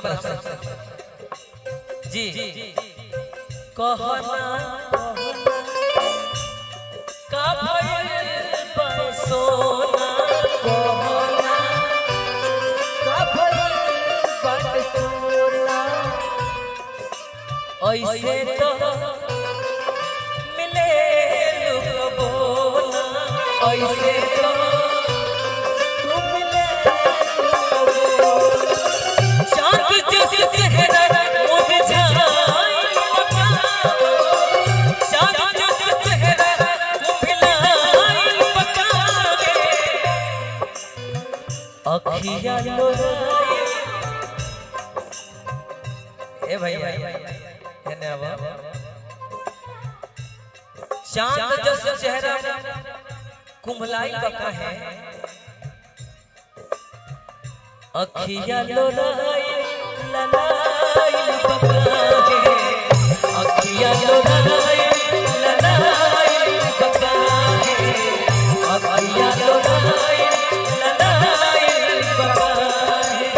तरफ से जी कहना का भइल सोना कहना का भइल सोना ऐसे तो मिले बोला ऐसे तो ए भाई चांद जैसा चेहरा कुम्हलाई बका है अखिया लोराई ललाई बका है अखिया लोराई ललाई बका है अखिया लोराई ललाई बका है।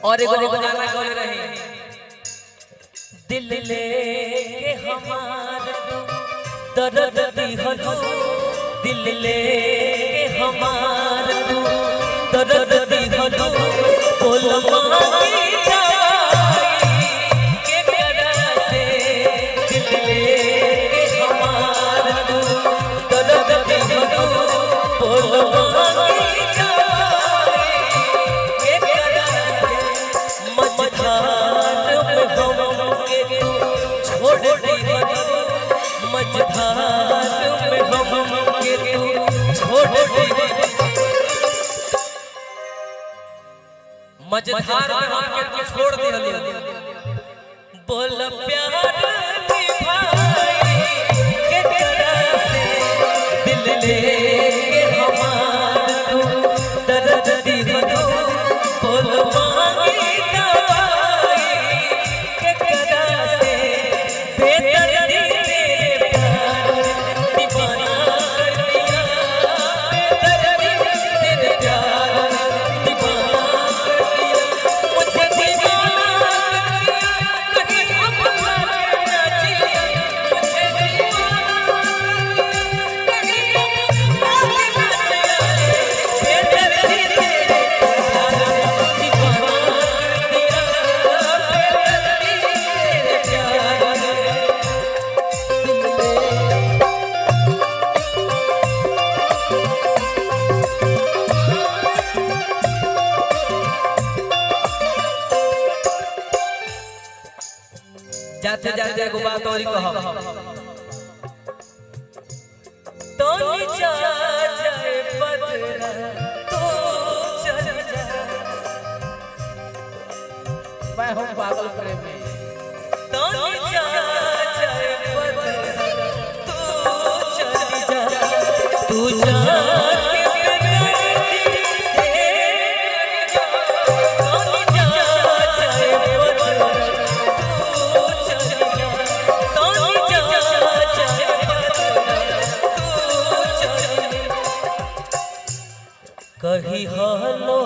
और एगो गाना गौल रही दिल लेके हमार दर्द दिहलो दिल लेके हमार दर्द दिहलो बोल मांगी दवाई के प्यारा से दिल लेके हमार दर्द दिहलो बोल मांगी मझधार में हम के तू छोड़ दे बोल प्यार निभाई के तरह से दिल लेके हमार दर्द दिहलो बोल मांगी दवाई के तरह से बेदर्दी तेरे प्यार दीवाना कर दिया बेदर्दी तेरे प्यार दीवाना जाते जाते एगो बात और कहब तो जा जाए बदला तो चल जा मैं हूं पागल प्रेमी तो जा जाए बदला तो चल जा तू जा कही हलो